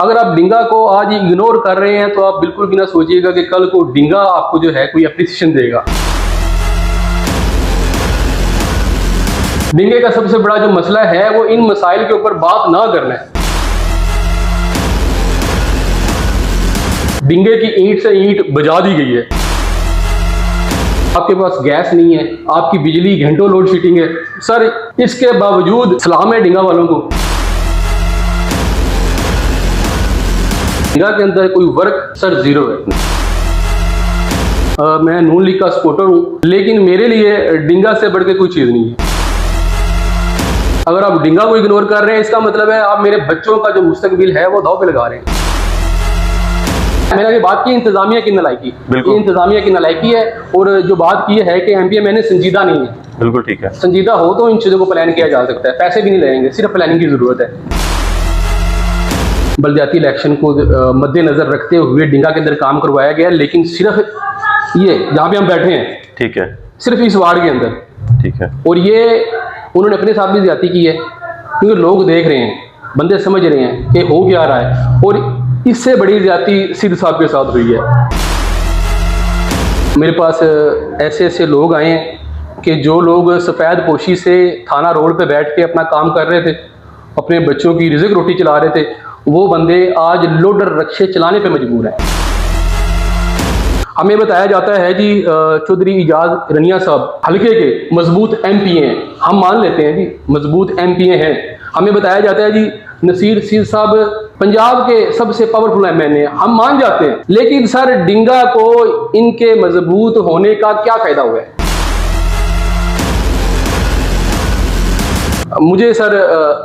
अगर आप डिंगा को आज इग्नोर कर रहे हैं तो आप बिल्कुल भी ना सोचिएगा कि कल को डिंगा आपको जो है कोई अप्रिसिएशन देगा। डिंगे का सबसे बड़ा जो मसला है वो इन मसाइल के ऊपर बात ना करना है। डिंगे की ईंट से ईंट बजा दी गई है। आपके पास गैस नहीं है, आपकी बिजली घंटों लोड शेडिंग है सर, इसके बावजूद सलाम है डिंगा वालों को। डिंगा के अंदर कोई वर्क सर जीरो है। मैं नून लीग का सपोर्टर हूँ, लेकिन मेरे लिए डिंगा से बढ़ के कोई चीज नहीं है। अगर आप डिंगा को इग्नोर कर रहे हैं इसका मतलब है आप मेरे बच्चों का जो मुस्तकबिल है वो दांव पे लगा रहे हैं। मैंने अभी बात की इंतजामिया की नालायकी, ये इंतजामिया की नालायकी है। और जो बात की है कि एमपीएमएनए संजीदा नहीं है, बिल्कुल ठीक है। संजीदा हो तो इन चीजों को प्लान किया जा सकता है, पैसे भी नहीं लगेंगे, सिर्फ प्लानिंग की जरूरत है। बलदियाती इलेक्शन को मद्देनजर रखते हुए डिंगा के अंदर काम करवाया गया, लेकिन सिर्फ ये जहाँ पे हम बैठे हैं, ठीक है, सिर्फ इस वार्ड के अंदर, ठीक है। और ये उन्होंने अपने साथ भी ज्यादती की है, क्योंकि लोग देख रहे हैं, बंदे समझ रहे हैं कि हो क्या रहा है। और इससे बड़ी ज्यादती सिद्ध साहब के साथ हुई है। मेरे पास ऐसे ऐसे लोग आए हैं कि जो लोग सफ़ेद पोशी से थाना रोड पे बैठ के अपना काम कर रहे थे, अपने बच्चों की रिज़्क रोटी चला रहे थे, वो बंदे आज लोडर रक्शे चलाने पे मजबूर हैं। हमें बताया जाता है जी चौधरी इजाज रनिया साहब हल्के के मजबूत एमपीए हैं, हम मान लेते हैं जी मजबूत एमपीए हैं। हमें बताया जाता है जी नसीर सीर साहब पंजाब के सबसे पावरफुल एमएनए, हम मान जाते हैं। लेकिन सर डिंगा को इनके मजबूत होने का क्या फायदा हुआ है? मुझे सर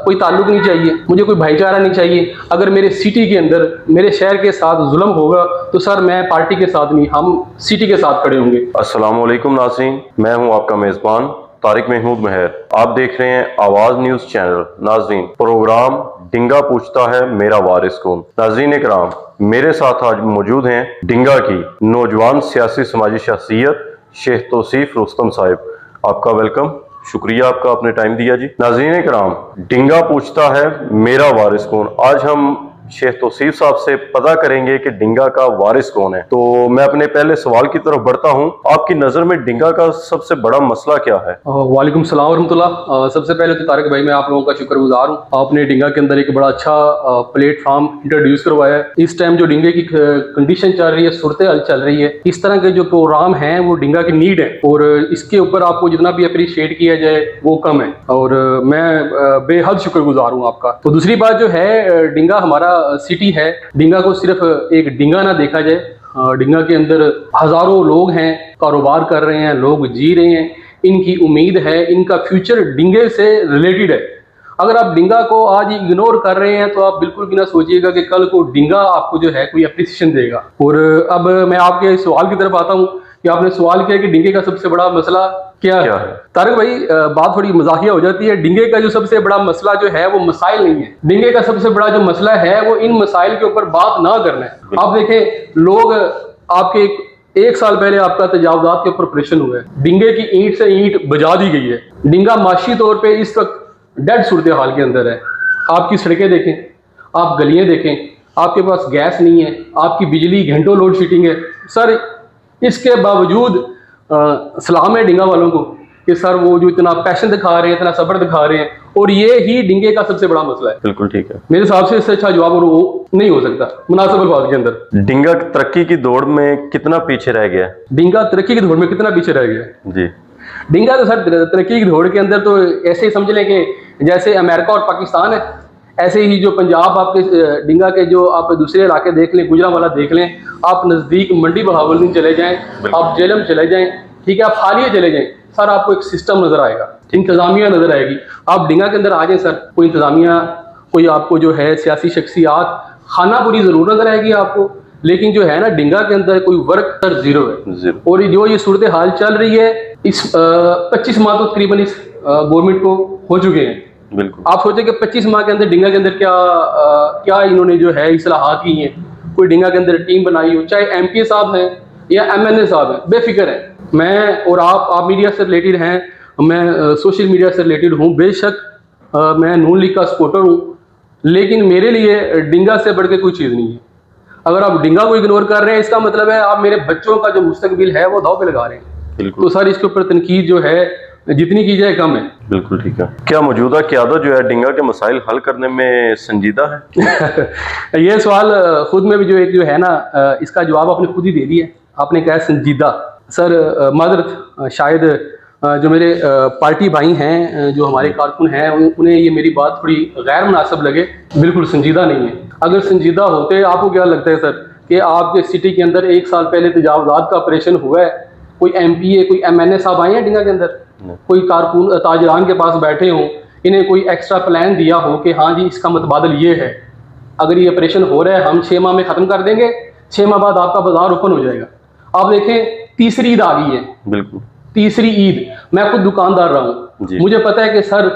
कोई ताल्लुक नहीं चाहिए, मुझे कोई भाईचारा नहीं चाहिए। अगर मेरे सिटी के अंदर मेरे शहर के साथ जुल्म होगा तो सर मैं पार्टी के साथ नहीं, हम सिटी के साथ खड़े होंगे। अस्सलाम वालेकुम नाज़रीन, मैं हूं आपका मेज़बान तारिक महमूद महर। आप देख रहे हैं आवाज़ न्यूज़ चैनल। नाज़रीन, प्रोग्राम डिंगा पूछता है मेरा वारिस कौन। नाज़रीन इकराम, मेरे साथ आज मौजूद हैं डिंगा की नौजवान सियासी समाजी शख्सियत शेख तौसीफ रुस्तम साहिब। आपका वेलकम, शुक्रिया आपका आपने टाइम दिया जी। नाज़रीन इकराम, डिंगा पूछता है मेरा वारिस कौन। आज हम शेख तौसीफ साहब से पता करेंगे कि डिंगा का वारिस कौन है। तो मैं अपने पहले सवाल की तरफ बढ़ता हूं। आपकी नजर में डिंगा का सबसे बड़ा मसला क्या है? वालेकुम सलाम रहमतुल्लाह। सबसे पहले तो तारिक भाई मैं आप लोगों का शुक्रगुजार हूं, आपने डिंगा के अंदर एक बड़ा अच्छा प्लेटफॉर्म इंट्रोड्यूस करवाया है। इस टाइम जो डिंगे की कंडीशन चल रही है, सूरत हाल चल रही है, इस तरह के जो प्रोग्राम है वो डिंगा की नीड है और इसके ऊपर आपको जितना भी अप्रिशिएट किया जाए वो कम है और मैं बेहद शुक्रगुजार हूँ आपका। तो दूसरी बात जो है, डिंगा हमारा सिटी है, डिंगा को सिर्फ एक डिंगा ना देखा जाए। डिंगा के अंदर हजारों लोग हैं, कारोबार कर रहे हैं, लोग जी रहे हैं, इनकी उम्मीद है, इनका फ्यूचर डिंगे से रिलेटेड है। अगर आप डिंगा को आज इग्नोर कर रहे हैं तो आप बिल्कुल भी ना सोचिएगा कि कल को डिंगा आपको जो है कोई अप्रिसिएशन देगा। और अब मैं आपके सवाल की तरफ आता हूँ कि आपने सवाल किया कि डिंगे का सबसे बड़ा मसला क्या है। तारिक भाई बात थोड़ी मजाकिया हो जाती है। डिंगे का जो सबसे बड़ा मसला जो है वो मसाइल नहीं है, डिंगे का सबसे बड़ा जो मसला है वो इन मसाइल के ऊपर बात ना करना है। आप देखें, लोग आपके एक साल पहले आपका तजावुज़ात के ऊपर ऑपरेशन हुआ है, डिंगे की ईंट से ईंट बजा दी गई है। डिंगा माशी तौर पर इस वक्त डेड सूरत हाल के अंदर है। आपकी सड़कें देखें, आप गलियां देखें, आपके पास गैस नहीं है, आपकी बिजली घंटों लोड शेडिंग है सर, इसके बावजूद सलाम है डिंगा वालों को कि सर वो जो इतना पैशन दिखा रहे हैं, इतना सब्र दिखा रहे हैं, और ये ही डिंगे का सबसे बड़ा मसला है। बिल्कुल ठीक है, मेरे हिसाब से इससे अच्छा जवाब और वो नहीं हो सकता मुनासिब अल्फाज के अंदर। डिंगा तरक्की की दौड़ में कितना पीछे रह गया? डिंगा तरक्की की दौड़ में कितना पीछे रह गया जी? डिंगा तो सर तरक्की की दौड़ के अंदर तो ऐसे ही समझ लें कि जैसे अमेरिका और पाकिस्तान है, ऐसे ही जो पंजाब आपके डिंगा के जो आप दूसरे इलाके देख लें, गुजरांवाला देख लें, आप नज़दीक मंडी बहावलदीन चले जाएं, आप जेलम चले जाएं, ठीक है, आप हालिया चले जाएं, सर आपको एक सिस्टम नजर आएगा, इंतजामिया नजर आएगी। आप डिंगा के अंदर आ जाएं सर, कोई इंतजामिया, कोई आपको जो है सियासी शख्सियात, खानापुरी जरूर नजर आएगी आपको, लेकिन जो है ना डिंगा के अंदर कोई वर्क सर जीरो है। और जो ये सूरत हाल चल रही है, इस 25 माह तो तकरीबन इस गवर्नमेंट को हो चुके हैं। बिल्कुल, आप सोचे कि 25 माह के अंदर डिंगा के अंदर क्या इन्होंने जो है इस्लाहात की हैं, कोई डिंगा के अंदर टीम बनाई हो, चाहे एमपी साहब हैं या एमएनए साहब हैं, बेफिक्र है। मैं और आप मीडिया से रिलेटेड हैं, मैं सोशल मीडिया से रिलेटेड हूँ, बेशक मैं नून लीग का सपोर्टर हूँ, लेकिन मेरे लिए डिंगा से बढ़ के कोई चीज़ नहीं है। अगर आप डिंगा को इग्नोर कर रहे हैं, इसका मतलब है आप मेरे बच्चों का जो मुस्तकबिल है वो दाव पे लगा रहे हैं। बिल्कुल। तो सर इसके ऊपर तनकीद जो है जितनी की जाए कम है। बिल्कुल ठीक है। क्या मौजूदा क़यादत जो है डिंगा के मसाइल हल करने में संजीदा है? ये सवाल खुद में भी जो है ना, इसका जवाब आपने खुद ही दे दिया। आपने कहा संजीदा। सर माजरत, शायद जो मेरे पार्टी भाई हैं, जो हमारे कारकुन हैं, उन्हें ये मेरी बात थोड़ी गैर मुनासिब लगे। बिल्कुल संजीदा नहीं है। अगर संजीदा होते, आपको क्या लगता है सर कि आपके सिटी के अंदर 1 साल पहले तजावुज़ात का ऑपरेशन हुआ है, कोई MPA कोई MNA साहब आए हैं डिंगा के अंदर, कोई कारकुन ताजरान के पास बैठे हों, इन्हें कोई एक्स्ट्रा प्लान दिया हो कि हाँ जी इसका मतबादल ये है, अगर ये ऑपरेशन हो रहा है हम 6 माह में ख़त्म कर देंगे, 6 माह बाद आपका बाजार ओपन हो जाएगा। आप देखें तीसरी ईद आ गई है। बिल्कुल। तीसरी ईद, मैं खुद दुकानदार रहा हूँ, मुझे पता है कि सर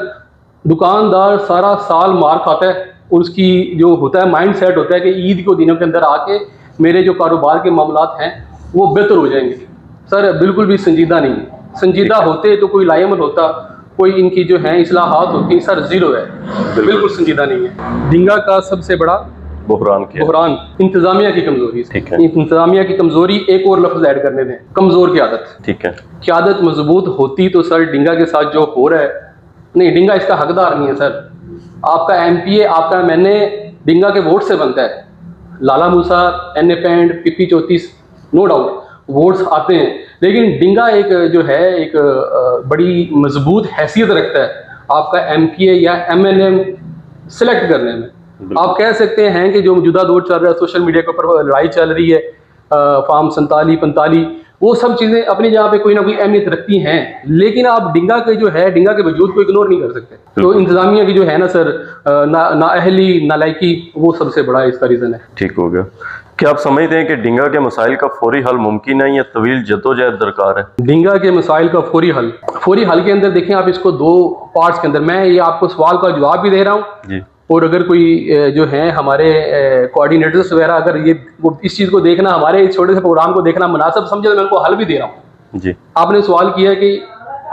दुकानदार सारा साल मार खाता है और उसकी जो होता है माइंड सेट होता है कि ईद के दिनों के अंदर आके मेरे जो कारोबार के मामलात हैं वो बेहतर हो जाएंगे। सर बिल्कुल भी संजीदा नहीं है। संजीदा होते तो कोई लायमल होता, कोई इनकी जो है इस्लाहात होती, सर जीरो है। बिल्कुल संजीदा नहीं है। डिंगा का सबसे बड़ा बहरान इंतजामिया की कमजोरी। ठीक है। इंतजामिया की कमजोरी, एक और लफ्ज ऐड करने दें, कमजोर क़यादत। ठीक है। क़यादत मजबूत होती तो सर डिंगा के साथ जो हो रहा है, नहीं, डिंगा इसका हकदार नहीं है सर। आपका MPA, आपका MNA डिंगा के वोट से बनता है। लाला मूसा, NA पेंड, PP 34, नो डाउट वोट्स आते हैं, लेकिन डिंगा एक जो है एक बड़ी मजबूत हैसियत रखता है आपका MPA या MNA सिलेक्ट करने में। आप कह सकते हैं कि जो मौजूदा दौर चल रहा है, सोशल मीडिया के ऊपर लड़ाई चल रही है, फार्म 47 45, वो सब चीज़ें अपनी जगह पे कोई ना कोई अहमियत रखती हैं, लेकिन आप डिंगा के जो है डिंगा के वजूद को इग्नोर नहीं कर सकते। तो इंतजामिया की जो है ना सर नाअहली नालायकी, वो सबसे बड़ा इसका रीज़न है। ठीक हो गया। क्या आप समझते हैं कि डिंगा के मसाइल का फौरी हल मुमकिन है या तवील जद्दोजहद दरकार है? डिंगा के मसाइल का फौरी हल के अंदर देखें आप इसको 2 पार्ट्स के अंदर, मैं ये आपको सवाल का जवाब भी दे रहा हूँ जी, और अगर कोई जो है हमारे कोऑर्डिनेटर्स वगैरह अगर ये वो इस चीज़ को देखना, हमारे इस छोटे से प्रोग्राम को देखना मुनासिब समझे, तो मैं उनको हल भी दे रहा हूँ जी। आपने सवाल किया कि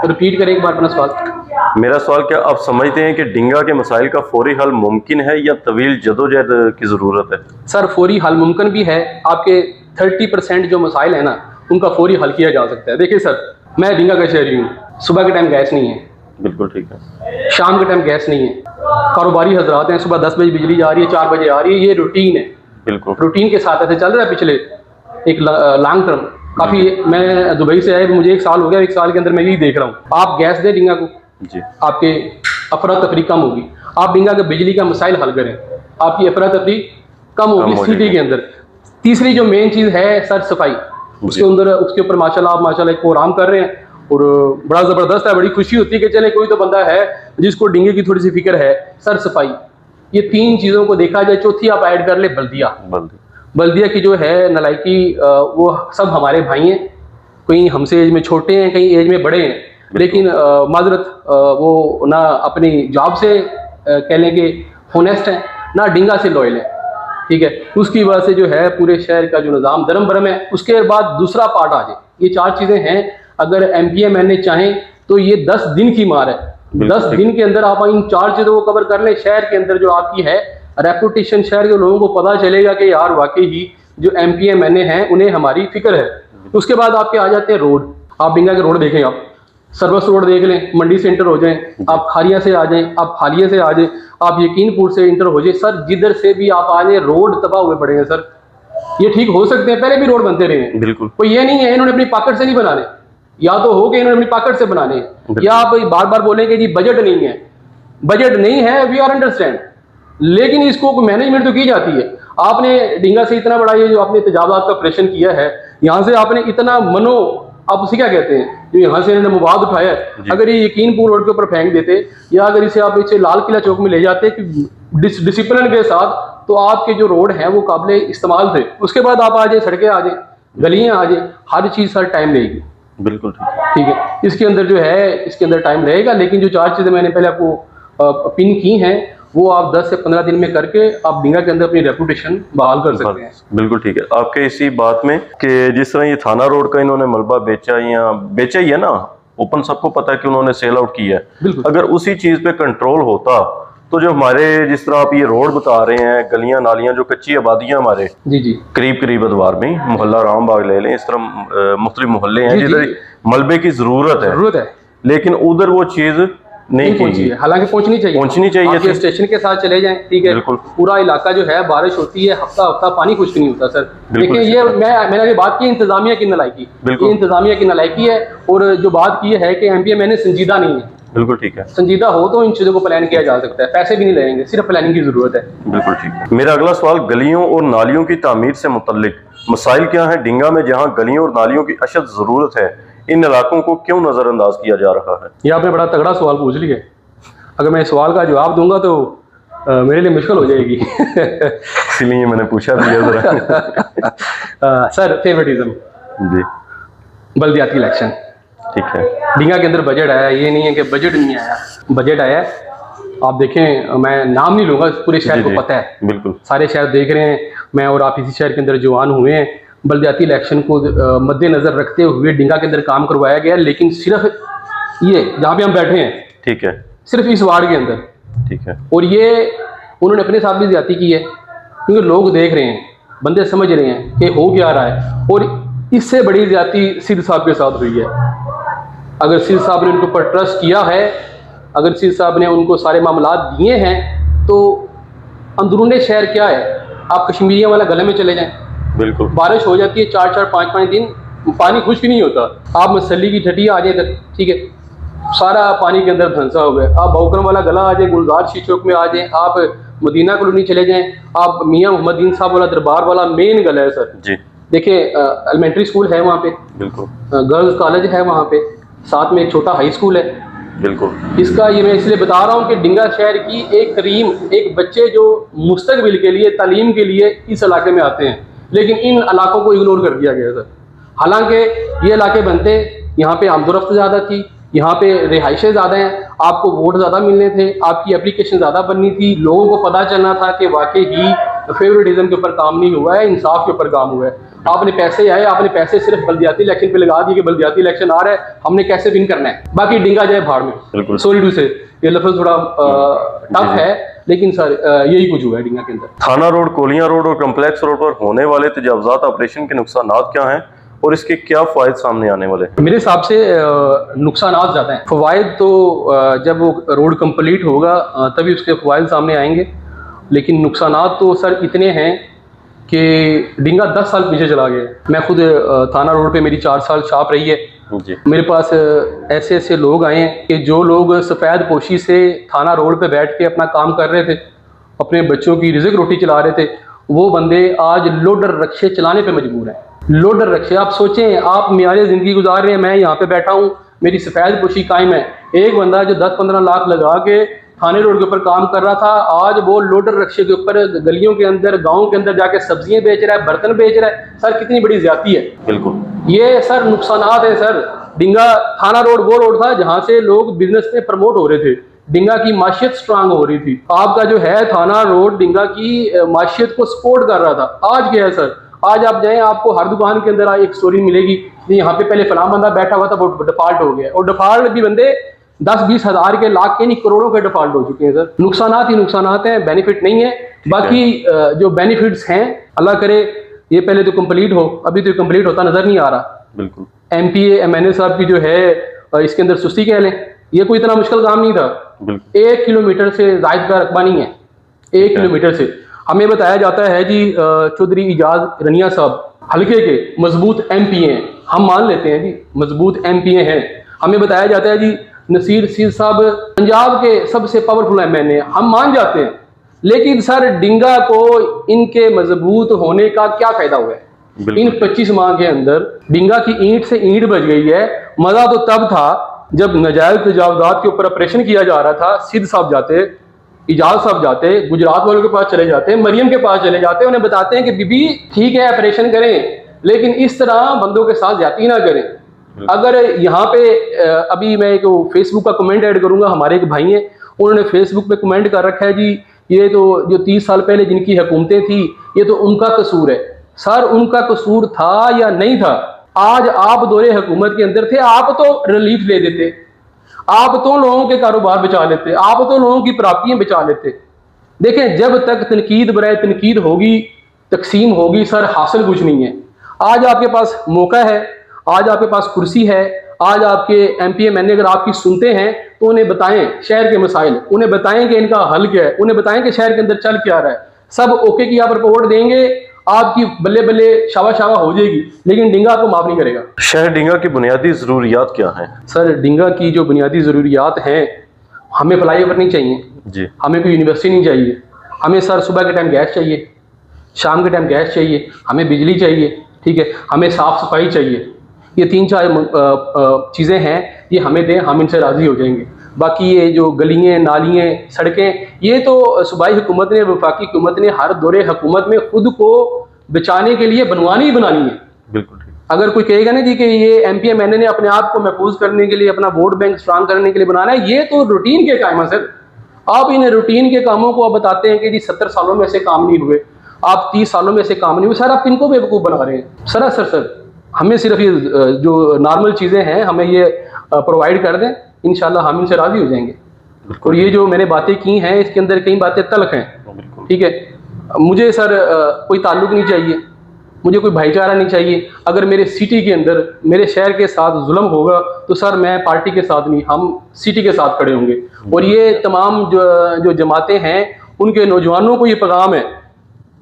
रिपीट करें एक बार अपना सवाल। मेरा सवाल, क्या आप समझते हैं कि डिंगा के मसाइल का फौरी हल मुमकिन है या तवील जदोजहद की ज़रूरत है? सर फौरी हल मुमकिन भी है। आपके 30% जो मसाइल है ना, उनका फौरी हल किया जा सकता है। देखिए सर, मैं डिंगा का शहरी हूँ, सुबह के टाइम गैस नहीं है। बिल्कुल ठीक है। शाम के टाइम गैस नहीं है। कारोबारी हजरात हैं, सुबह 10 बजे बिजली जा रही है, 4 बजे आ रही है, ये रूटीन है। बिल्कुल रूटीन के साथ ऐसे चल रहा है पिछले एक लॉन्ग टर्म काफ़ी। मैं दुबई से आए, मुझे 1 साल हो गया, 1 साल के अंदर मैं यही देख रहा हूँ। आप गैस दे डिंगा को जी, आपके अफरा तफरी कम होगी। आप डिंगा के बिजली का मसाइल हल करें, आपकी अफरा तफरी कम होगी सिटी के अंदर। तीसरी जो मेन चीज़ है सर सफाई, उसके अंदर उसके ऊपर माशाल्लाह एक प्रोग्राम कर रहे हैं और बड़ा ज़बरदस्त है। बड़ी खुशी होती है कि चले कोई तो बंदा है जिसको डिंगे की थोड़ी सी फिक्र है। सर सफाई, ये 3 चीज़ों को देखा जाए, चौथी आप ऐड कर ले बल्दिया की जो है नलायकी, वो सब हमारे भाई हैं, कहीं हमसे एज में छोटे हैं, कहीं एज में बड़े हैं, लेकिन माजरत वो ना अपनी जॉब से कह लें कि होनेस्ट हैं, ना डिंगा से लॉयल है। ठीक है, उसकी वजह से जो है पूरे शहर का जो निज़ाम दरम बरम है। उसके बाद दूसरा पार्ट आ जाए, ये 4 चीज़ें हैं। अगर MPA मैंने चाहें तो ये 10 दिन की मार है। 10 दिन के अंदर आप इन 4 चीज़ों को कवर कर लें, शहर के अंदर जो आपकी है रेपुटेशन, शहर के लोगों को पता चलेगा कि यार वाकई ही जो MPA मैंने हैं उन्हें हमारी फिक्र है। उसके बाद आपके आ जाते हैं रोड। आप डिंगा के रोड देखें, आप सर्विस रोड देख लें, मंडी से इंटर हो जाएं, आप खारिया से आ जाएं, आप फालिया से आ जाएं, आप यकीनपुर से इंटर हो जाए, सर जिधर से भी आप आ जाए रोड तबाह हुए पड़े हैं। सर ये ठीक हो सकते हैं, पहले भी रोड बनते रहे हैं, बिल्कुल कोई ये नहीं है इन्होंने अपनी पॉकेट से नहीं बनाने, या तो हो कि इन्होंने अपनी पॉकेट से बनाने, या आप बार बार बोलेंगे जी बजट नहीं है। बजट नहीं है, वी आर अंडरस्टैंड, लेकिन इसको मैनेजमेंट तो की जाती है। आपने डिंगा से इतना बड़ा ये जो आपने तजावुज़ात का ऑपरेशन किया है, यहाँ से आपने इतना मनो, आप उसे क्या कहते हैं, जो यहाँ से इन्होंने मवाद उठाया है, अगर ये यकीनपुर रोड के ऊपर फेंक देते, या अगर इसे आप इसे लाल किला चौक में ले जाते डिसिप्लिन के साथ, तो आपके जो रोड हैं वो काबिल इस्तेमाल थे। उसके बाद आप आ जाए, सड़कें आ जाए, गलियाँ आ जाए, हर चीज़ सर टाइम लेगी। बिल्कुल ठीक है, इसके अंदर जो है इसके अंदर टाइम रहेगा, लेकिन जो 4 चीज़ें मैंने पहले आपको पिन की हैं वो आप 10 से 15 दिन में करके आप डिंगा के अंदर अपनी रेपुटेशन बहाल कर सकते हैं। बिल्कुल ठीक है। आपके इसी बात में कि जिस तरह ये थाना रोड का इन्होंने मलबा बेचा ही है ना, ओपन सबको पता है कि उन्होंने सेल आउट किया है, अगर उसी चीज़ पे कंट्रोल होता तो जो हमारे जिस तरह आप ये रोड बता रहे हैं, गलियां नालियां जो कच्ची आबादियां हमारे जी जी करीब करीब अदवार में, मोहल्ला रामबाग ले लें, इस तरह मुख्तलिफ मोहल्ले हैं जी, जिधर जी। मलबे की जरूरत है, लेकिन उधर वो चीज नहीं पहुंची की। है, हालांकि पहुंचनी चाहिए थी। स्टेशन के साथ चले जाएं, ठीक है, बिल्कुल। पूरा इलाका जो है बारिश होती है, हफ्ता हफ्ता पानी खुश्क नहीं होता सर। बिल्कुल देखिए ये मैंने अभी बात की इंतजामिया की नलायकी, ये इंतजामिया की नलायकी है। और जो बात की है कि एमपीएमएनए संजीदा नहीं है, बिल्कुल ठीक है। संजीदा हो तो इन चीज़ों को प्लान किया जा सकता है, पैसे भी नहीं लगेंगे, सिर्फ प्लानिंग की जरूरत है। बिल्कुल ठीक है। मेरा अगला सवाल गलियों और नालियों की तामीर से मुतल्लिक मसाइल क्या है डिंगा में, जहाँ गलियों और नालियों की अशद जरूरत है, इन इलाकों को क्यों नजरअंदाज किया जा रहा है? ये आपने बड़ा तगड़ा सवाल पूछ लिया। अगर मैं इस सवाल का जवाब दूंगा तो मेरे लिए मुश्किल हो जाएगी। इसलिए मैंने पूछा भी है जरा। सर फेवरेटिज्म, जी बल्दियाती इलेक्शन, ठीक है। डिंगा के अंदर बजट आया, ये नहीं है कि बजट नहीं आया, बजट आया। आप देखें, मैं नाम नहीं लूंगा, पूरे शहर को पता है, बिल्कुल सारे शहर देख रहे हैं, मैं और आप इसी शहर के अंदर जवान हुए हैं। बल्दियाती इलेक्शन को मद्देनजर रखते हुए डिंगा के अंदर काम करवाया गया, लेकिन सिर्फ ये जहाँ पे हम बैठे हैं, ठीक है, सिर्फ इस वार्ड के अंदर, ठीक है। और ये उन्होंने अपने साथ भी ज्यादती की है, क्योंकि लोग देख रहे हैं, बंदे समझ रहे हैं कि हो क्या रहा है। और इससे बड़ी ज्यादती सिद्ध साहब के साथ हुई है। अगर सिद्ध साहब ने उनके ऊपर ट्रस्ट किया है, अगर सिद्ध साहब ने उनको सारे मामला दिए हैं, तो अंदरूनी शहर क्या है, आप कश्मीरिया वाला गले में चले जाएं, बिल्कुल बारिश हो जाती है 4-4 5-5 दिन, पानी खुश्क नहीं होता। आप मसली की ठटिया आ जाए, ठीक है, सारा पानी के अंदर धंसा हो गया। आप बहुकरम वाला गला आ जाए, गुलजार शी चौक में आ जाए, आप मदीना कॉलोनी चले जाएं, आप मियाँ मोहम्मद दीन साहब वाला दरबार वाला मेन गला है सर जी। देखिए एलिमेंट्री स्कूल है वहाँ पे, बिल्कुल गर्ल्स कॉलेज है वहाँ पे, साथ में एक छोटा हाई स्कूल है। बिल्कुल इसका ये मैं इसलिए बता रहा हूँ कि डिंगा शहर की एक करीम एक बच्चे जो मुस्तकबिल के लिए, तालीम के लिए इस इलाके में आते हैं, लेकिन इन इलाकों को इग्नोर कर दिया गया सर। हालांकि ये इलाके बनते, यहाँ पे आमदोरफ्त ज़्यादा थी, यहाँ पे रिहाइशें ज़्यादा हैं, आपको वोट ज़्यादा मिलने थे, आपकी एप्लीकेशन ज़्यादा बननी थी, लोगों को पता चलना था कि वाकई ही फेवरेटिज्म के ऊपर काम नहीं हुआ है, इंसाफ के ऊपर काम हुआ है। आपने पैसे आए, आपने पैसे सिर्फ बल्दियाती इलेक्शन पे लगा दिए कि बल्दियाती इलेक्शन आ रहा है, हमने कैसे विन करना है, बाकी डिंगा जाए भाड़ में। सॉरी टू से ये लफ्ज़ थोड़ा टफ है, लेकिन सर यही कुछ हुआ है डिंगा के अंदर। थाना रोड, कोलियां रोड और कम्प्लेक्स रोड पर होने वाले तजावुज़ात ऑपरेशन के नुकसानात क्या हैं और इसके क्या फ़ायदे सामने आने वाले हैं? मेरे हिसाब से नुकसानात ज़्यादा हैं। फ़वाइद तो जब वो रोड कंप्लीट होगा तभी उसके फ़वाइद सामने आएंगे, लेकिन नुकसानात तो सर इतने हैं कि डिंगा 10 साल पीछे चला गया। मैं खुद थाना रोड पे मेरी 4 साल छाप रही है जी। मेरे पास ऐसे ऐसे लोग आए हैं कि जो लोग सफ़ेद पोशी से थाना रोड पे बैठ के अपना काम कर रहे थे, अपने बच्चों की रिज़्क रोटी चला रहे थे, वो बंदे आज लोडर रक्शे चलाने पे मजबूर हैं। लोडर रक्शे, आप सोचें, आप मियारे ज़िंदगी गुजार रहे हैं, मैं यहाँ पे बैठा हूँ, मेरी सफ़ेद पोशी कायम है। एक बंदा जो 10-15 लाख लगा के थाने रोड के ऊपर काम कर रहा था, आज वो लोडर रक्शे के ऊपर गलियों के अंदर, गाँव के अंदर जाके सब्जियाँ बेच रहा है, बर्तन बेच रहा है। सर कितनी बड़ी ज्यादती है। बिल्कुल ये सर नुकसानात है सर। डिंगा थाना रोड वो रोड था जहाँ से लोग बिजनेस में प्रमोट हो रहे थे, डिंगा की माशियत स्ट्रांग हो रही थी। आपका जो है थाना रोड डिंगा की माशियत को सपोर्ट कर रहा था। आज क्या है सर, आज आप जाएं, आपको हर दुकान के अंदर एक स्टोरी मिलेगी, यहाँ पे पहले फलां बंदा बैठा हुआ था, वो डिफॉल्ट हो गया, और डिफॉल्ट भी बंदे 10-20 हज़ार के, लाख के नहीं, करोड़ों के डिफॉल्ट हो चुके हैं सर। नुकसानात ही नुकसानात हैं, बेनिफिट नहीं है। बाकी जो बेनिफिट्स हैं, अल्लाह करे ये पहले तो कंप्लीट हो, अभी तो कंप्लीट होता नजर नहीं आ रहा। बिल्कुल MPA MNA साहब की जो है इसके अंदर सुस्ती कह लें, ये कोई इतना मुश्किल काम नहीं था। 1 किलोमीटर से जायद का रकबा नहीं है, 1 किलोमीटर से। हमें बताया जाता है जी चौधरी इजाज रनिया साहब हल्के के मजबूत MPA हैं, हम मान लेते हैं जी मजबूत MPA हैं। हमें बताया जाता है जी नसीर सिंह साहब पंजाब के सबसे पावरफुल MNA, हम मान जाते हैं। लेकिन सर डिंगा को इनके मजबूत होने का क्या फायदा हुआ है? इन 25 माह के अंदर डिंगा की ईंट से ईंट बच गई है। मजा तो तब था जब नाजायज तजावुज़ात के ऊपर ऑपरेशन किया जा रहा था। सिद्ध साहब जाते, इजाज साहब जाते, गुजरात वालों के पास चले जाते, मरियम के पास चले जाते, उन्हें बताते हैं कि बीबी ठीक है ऑपरेशन करें, लेकिन इस तरह बंदों के साथ ज्यादती ना करें। अगर यहाँ पे अभी मैं एक फेसबुक का कमेंट ऐड करूंगा, हमारे एक भाई हैं, उन्होंने फेसबुक पे कमेंट कर रखा है जी ये तो जो 30 साल पहले जिनकी हुकूमतें थी ये तो उनका कसूर है। सर उनका कसूर था या नहीं था? आज आप दौरे हुकूमत के अंदर थे, आप तो रिलीफ ले देते, आप तो लोगों के कारोबार बचा लेते, आप तो लोगों की प्राप्तियां बचा लेते। देखें, जब तक तनकीद बराए तनकीद होगी, तकसीम होगी सर, हासिल कुछ नहीं है। आज आपके पास मौका है, आज आपके पास कुर्सी है, आज आपके MPMNA अगर आपकी सुनते हैं तो उन्हें बताएं शहर के मसाइल, उन्हें बताएं कि इनका हल क्या है, उन्हें बताएं कि शहर के अंदर चल क्या रहा है। सब ओके की आप रिपोर्ट देंगे, आपकी बल्ले बल्ले शाबा शाबा हो जाएगी, लेकिन डिंगा आपको माफ नहीं करेगा। शहर डिंगा की बुनियादी ज़रूरियात क्या हैं? सर, डिंगा की जो बुनियादी ज़रूरियात हैं, हमें फ्लाईओवर नहीं चाहिए जी, हमें कोई यूनिवर्सिटी नहीं चाहिए, हमें सर सुबह के टाइम गैस चाहिए, शाम के टाइम गैस चाहिए, हमें बिजली चाहिए, ठीक है, हमें साफ़ सफाई चाहिए। ये 3-4 चीज़ें हैं, ये हमें दें, हम इनसे राज़ी हो जाएंगे। बाकी ये जो गलियाँ नालियाँ सड़कें, ये तो सूबाई हुकूमत ने, वफाकी हुकूमत ने हर दौरे हुकूमत में खुद को बचाने के लिए बनवानी ही बनानी है। बिल्कुल ठीक। अगर कोई कहेगा ना जी कि ये MPMNA ने अपने आप को महफूज करने के लिए, अपना वोट बैंक स्ट्रांग करने के लिए बनाना है, ये तो रूटीन के काम है सर। आप इन रूटीन के कामों को आप बताते हैं कि जी 70 सालों में से काम नहीं हुए, आप 30 सालों में से काम नहीं हुए, सर आप किनको बेवकूफ़ बना रहे हैं? सर हमें सिर्फ ये जो नॉर्मल चीज़ें हैं हमें ये प्रोवाइड कर दें, इंशाल्लाह हम इनसे राज़ी हो जाएंगे। और ये जो मैंने बातें की हैं इसके अंदर कई बातें तल्ख हैं, ठीक है। मुझे सर कोई ताल्लुक़ नहीं चाहिए, मुझे कोई भाईचारा नहीं चाहिए। अगर मेरे सिटी के अंदर, मेरे शहर के साथ जुल्म होगा तो सर मैं पार्टी के साथ नहीं, हम सिटी के साथ खड़े होंगे। और ये तमाम जो जमातें हैं, उनके नौजवानों को ये पैगाम है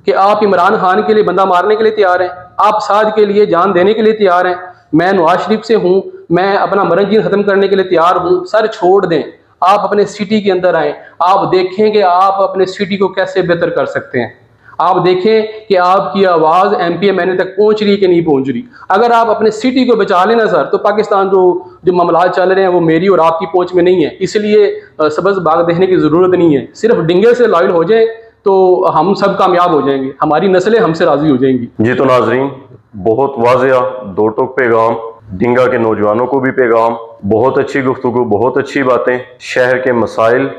कि आप इमरान खान के लिए बंदा मारने के लिए तैयार हैं, आप साद के लिए जान देने के लिए तैयार हैं, मैं नवाज शरीफ से हूँ, मैं अपना मरण जीन ख़त्म करने के लिए तैयार हूँ। सर छोड़ दें, आप अपने सिटी के अंदर आएँ, आप देखें कि आप अपने सिटी को कैसे बेहतर कर सकते हैं। आप देखें कि आपकी आवाज़ MPMNA तक पहुंच रही है कि नहीं पहुंच रही। अगर आप अपने सिटी को बचा लेना सर, तो पाकिस्तान जो मामलात चल रहे हैं वो मेरी और आपकी पहुंच में नहीं है। इसलिए सब्ज़ बाग देखने की ज़रूरत नहीं है, सिर्फ डिंगे से लॉयल हो जाए तो हम सब कामयाब हो जाएंगे, हमारी नस्लें हमसे राज़ी हो जाएंगी। जी तो नाजरीन, बहुत वाज़िया दो टोक पैगाम, डिंगा के नौजवानों को भी पैगाम, बहुत अच्छी गुफ्तगू, बहुत अच्छी बातें, शहर के मसाइल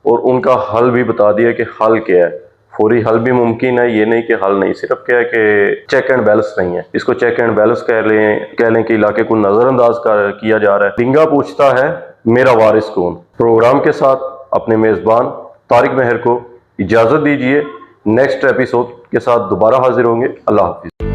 और उनका हल भी बता दिया कि हल क्या है। फौरी हल भी मुमकिन है, ये नहीं कि हल नहीं, सिर्फ क्या है कि चेक एंड बैलेंस नहीं है, इसको चेक एंड बैलेंस कह लें कि इलाके को नज़रअंदाज किया जा रहा है। डिंगा पूछता है मेरा वारिस कौन। प्रोग्राम के साथ अपने मेज़बान तारिक महर को इजाज़त दीजिए, नेक्स्ट एपिसोड के साथ दोबारा हाजिर होंगे। अल्लाह हाफिज़।